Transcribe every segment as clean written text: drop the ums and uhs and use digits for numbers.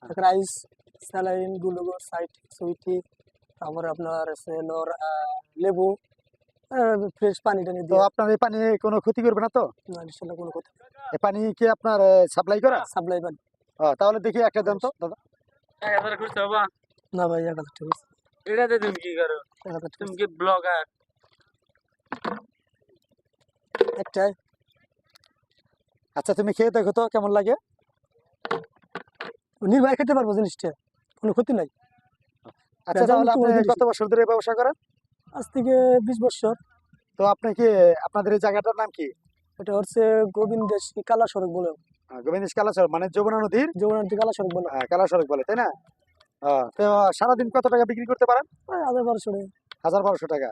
Rice, saline, glucose, সাইট, সুইটি, তারপরে আপনার আছে হলো লেবু, ফ্রেশ পানি টানি তো দিয়ে। আপনার এই পানি কোনো ক্ষতি করবে না তো? না, ইনশাল্লাহ কোনো কথা। এই পানি কি আপনার সাপ্লাই করা? সাপ্লাই পানি। তাহলে দেখি একটা দেন তো দাদা। 1000 খুঁজতে হবে। না ভাই, 1000 ঠিক আছে। এটাতে তুমি কি করো? 1000 ঠিক তুমি আছে। কি ব্লগার? একটাই। আচ্ছা তুমি খেয়ে দেখো তো কেমন লাগে। নির্ভয় খেতে পারবো জিনিসটা, কোনো ক্ষতি নাই। আচ্ছা ভেজাল তাহলে মুক্ত আপনি কোনো জিনিস কত না। বছর ধরে এই ব্যবসা করেন? আজ থেকে 20 বছর। তো আপনি কি আপনাদের এই জায়গাটার নাম কি? এটা হচ্ছে গোবিন্দেশ কালা সড়ক বলে, গোবিন্দ কালাচর মানে যমুনা নদীর যমুনার কালা সড়ক বলে। কালা সড়ক বলে তাই না? তো সারাদিন কত টাকা বিক্রি করতে পারেন? ওই 1200 টাকা। 1200 টাকা।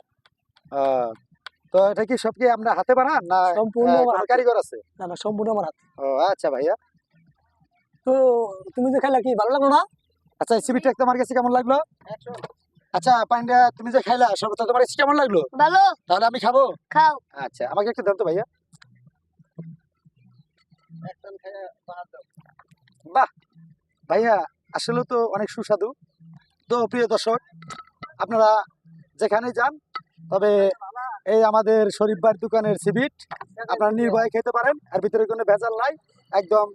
তো এটা কি সব কি আমরা হাতে বানান না সম্পূর্ণ আমার কোনো হাতে। কারিগর আছে? না না, সম্পূর্ণ আমার হাতে। আচ্ছা ভাইয়া। তো তুমি যে খাইলা কি ভালো লাগলো না? আচ্ছা এই সিবিটা তোমার কাছে কেমন লাগলো? আচ্ছা পানিটা তুমি যে খাইলা সবটা তোমার কাছে কেমন লাগলো? ভালো। তাহলে আমি খাবো? খাও। আচ্ছা আমাকে একটু দেন তো ভাইয়া। বাহ ভাইয়া, আসলে তো অনেক সুস্বাদু। তো প্রিয় দর্শক, আপনারা যেখানে যান তবে এই আমাদের শরীফ ভাইয়ের দোকানের সিবিট আপনারা নির্ভয়ে খেতে পারেন। আর ভিতরে কোনো ভেজাল নাই, একদম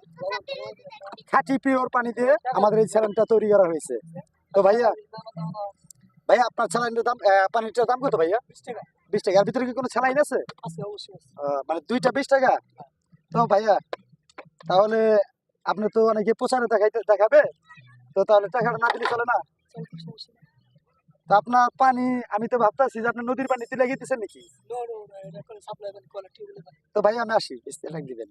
খাঁটি পিওর পানি দিয়ে আমাদের এই স্যালাইনটা তৈরি করা হয়েছে। তো ভাইয়া ভাইয়া আপনার স্যালাইনের দাম পানিটার দাম কত ভাইয়া? 20 টাকা 20 টাকা। আর ভিতরে কি কোনো স্যালাইন আছে? আছে, অবশ্যই আছে। মানে দুইটা 20 টাকা। তো ভাইয়া তাহলে আপনি তো অনেকে প্রচারে দেখাবে, তো তাহলে টাকাটা না দিলে চলে না? তো আপনার পানি আমি তো ভাবতেছি যে আপনি নদীর পানিতে লাগিয়ে দিচ্ছেন নাকি? নো নো, এটা করে সাপ্লাই পানি, কোয়ালিটি বলে। তো ভাই আমি আসি, বিসমিল্লাহ দিবেন।